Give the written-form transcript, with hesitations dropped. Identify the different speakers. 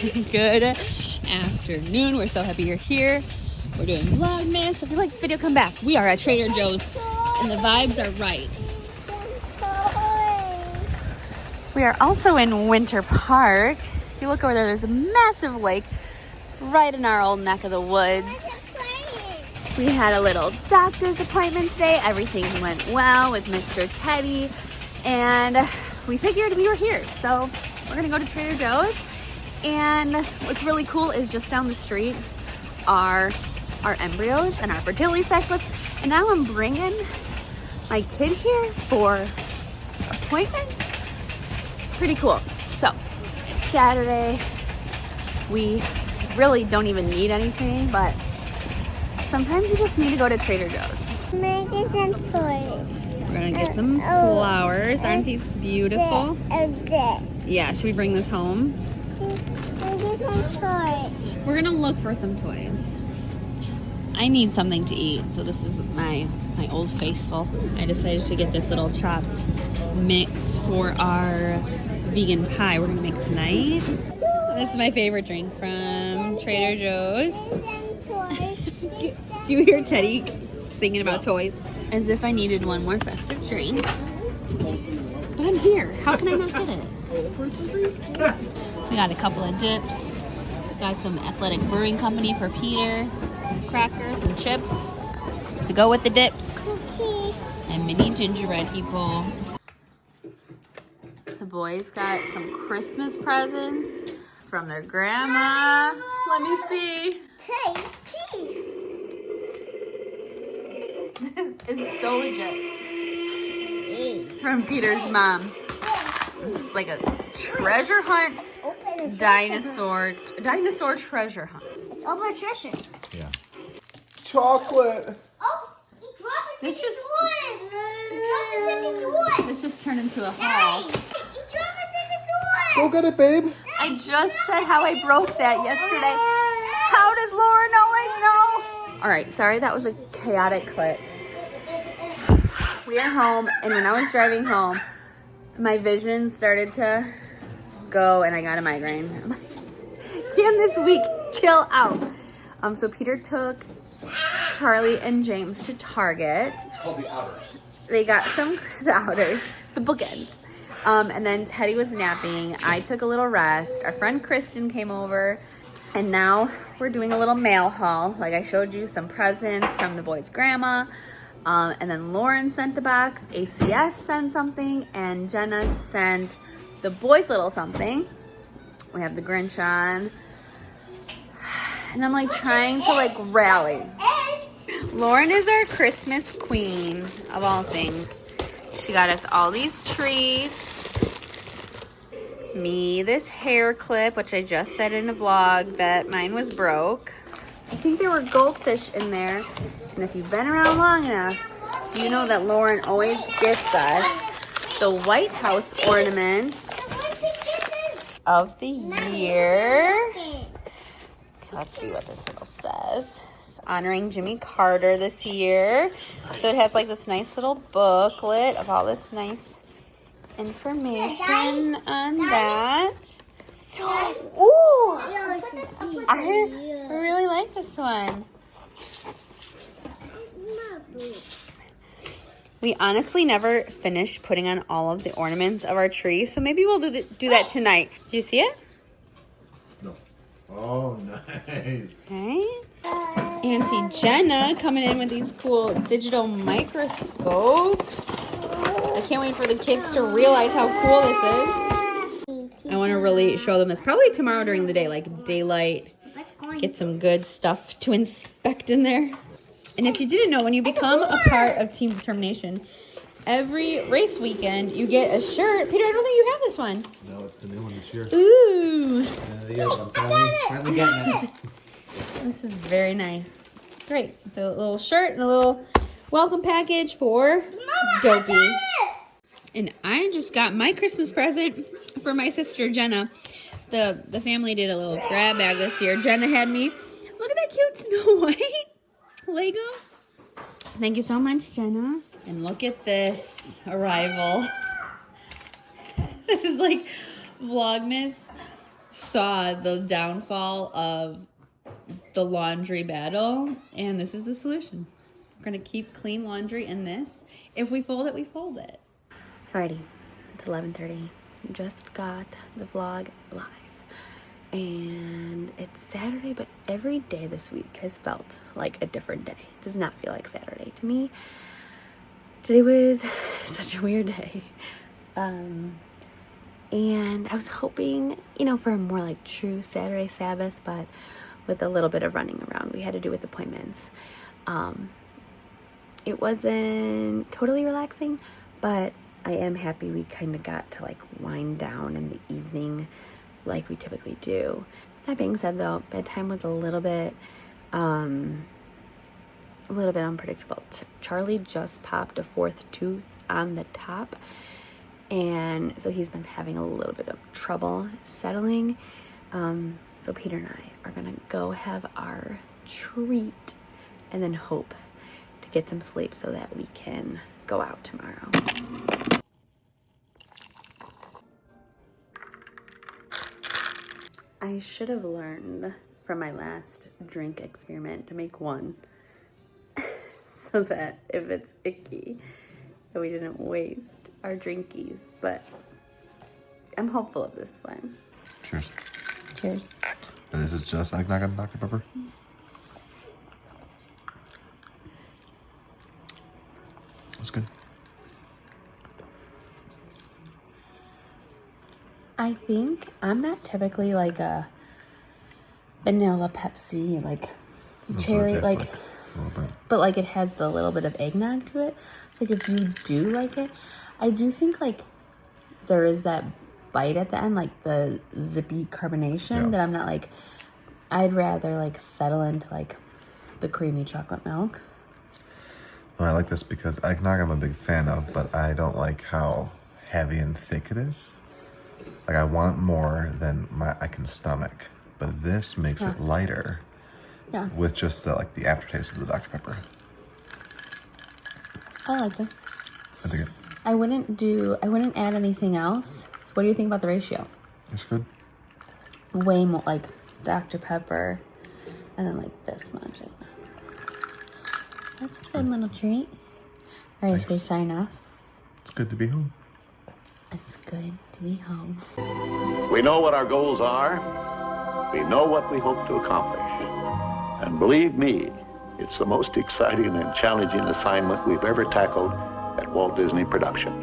Speaker 1: Good afternoon. We're so happy you're here. We're doing Vlogmas. If you like this video, come back. We are at Trader Joe's and the vibes are right. We are also in Winter Park. If you look over there, there's a massive lake right in our old neck of the woods. We had a little doctor's appointment today. Everything went well with Mr. Teddy, and we figured we were here. So we're gonna go to Trader Joe's, and what's really cool is just down the street are our embryos and our fertility specialists, and now I'm bringing my kid here for appointments. Pretty cool. So it's Saturday. We really don't even need anything, but sometimes you just need to go to Trader Joe's.
Speaker 2: I'm gonna get some toys.
Speaker 1: We're gonna get some flowers. Aren't these beautiful?
Speaker 2: This.
Speaker 1: Yeah, should we bring this home?
Speaker 2: I'll get some toys.
Speaker 1: We're gonna look for some toys. I need something to eat, so this is my Old Faithful. I decided to get this little chopped mix for our vegan pie we're gonna make tonight. This is my favorite drink from Trader Joe's. Do you hear Teddy thinking about toys? As if I needed one more festive drink. But I'm here. How can I not get it? We got a couple of dips. Got some Athletic Brewing Company for Peter. Some crackers and chips to go with the dips. And mini gingerbread people. The boys got some Christmas presents from their grandma. Let me see. It's so legit. From Peter's mom. It's like a treasure hunt dinosaur treasure hunt.
Speaker 2: It's over treasure.
Speaker 3: Yeah. Chocolate.
Speaker 2: Oh, he dropped his
Speaker 1: This
Speaker 2: toys.
Speaker 1: This just turned into a haul.
Speaker 2: He dropped his
Speaker 3: Go get it, babe.
Speaker 1: I just said how I broke that yesterday. How does Lauren always know? All right, sorry that was a chaotic clip. We are home, and when I was driving home, my vision started to go, and I got a migraine. I'm like, Cam, this week, chill out. So Peter took Charlie and James to Target.
Speaker 3: It's called the Outers.
Speaker 1: They got the outers, the bookends. And then Teddy was napping. I took a little rest. Our friend Kristen came over, and now we're doing a little mail haul. Like I showed you, some presents from the boys' grandma. And then Lauren sent a box, ACS sent something, and Jenna sent the boys little something. We have the Grinch on. And I'm like trying to like rally. Lauren is our Christmas queen of all things. She got us all these treats. Me this hair clip, which I just said in a vlog that mine was broke. I think there were goldfish in there. And if you've been around long enough, you know that Lauren always gets us the White House ornament of the year. Let's see what this little says. It's honoring Jimmy Carter this year. So it has like this nice little booklet of all this nice information on that. Ooh! I really like this one. We honestly never finished putting on all of the ornaments of our tree, so maybe we'll do that tonight. Do you see it?
Speaker 3: No. Oh, nice.
Speaker 1: Okay. Auntie Jenna coming in with these cool digital microscopes. I can't wait for the kids to realize how cool this is. I want to really show them this probably tomorrow during the day, like daylight. Get some good stuff to inspect in there. And if you didn't know, when you become a part of Team Determination, every race weekend you get a shirt. Peter, I don't think you have this one.
Speaker 3: No, it's the new one this year.
Speaker 1: Ooh.
Speaker 3: I'm finally getting it.
Speaker 1: This is very nice. Great. So a little shirt and a little welcome package for Dopey. And I just got my Christmas present for my sister Jenna. The family did a little grab bag this year. Jenna had me. Look at that cute Snow White Lego. Thank you so much, Jenna. And look at this arrival. This is like Vlogmas saw the downfall of the laundry battle, and this is the solution. We're gonna keep clean laundry in this. If we fold it, we fold it. Alrighty, it's 11:30. Just got the vlog live. And it's Saturday, but every day this week has felt like a different day. It does not feel like Saturday to me. Today was such a weird day. And I was hoping, for a more like true Saturday Sabbath, but with a little bit of running around we had to do with appointments. It wasn't totally relaxing, but I am happy we kind of got to like wind down in the evening like we typically do. That being said, though, bedtime was a little bit unpredictable. Charlie just popped a 4th tooth on the top, and so he's been having a little bit of trouble settling. So Peter and I are gonna go have our treat and then hope to get some sleep so that we can go out tomorrow. I should have learned from my last drink experiment to make one so that if it's icky, that we didn't waste our drinkies, but I'm hopeful of this one.
Speaker 3: Cheers.
Speaker 1: Cheers.
Speaker 3: And this is just eggnog and Dr. Pepper? That's good.
Speaker 1: I think I'm not typically like a vanilla Pepsi, like cherry, like,
Speaker 3: a little bit.
Speaker 1: but like it has the little bit of eggnog to it. So like if you do like it, I do think like there is that bite at the end, like the zippy carbonation that I'm not like, I'd rather like settle into like the creamy chocolate milk.
Speaker 3: Well, I like this because eggnog I'm a big fan of, but I don't like how heavy and thick it is. Like I want more than I can stomach, but this makes it lighter.
Speaker 1: Yeah.
Speaker 3: With just the aftertaste of the Dr. Pepper.
Speaker 1: I like this.
Speaker 3: I dig it.
Speaker 1: I wouldn't add anything else. What do you think about the ratio?
Speaker 3: It's good.
Speaker 1: Way more like Dr. Pepper and then like this much. That's a good little treat. All right, should we sign off?
Speaker 3: It's good to be home.
Speaker 1: It's good to be home.
Speaker 4: We know what our goals are. We know what we hope to accomplish. And believe me, it's the most exciting and challenging assignment we've ever tackled at Walt Disney Productions.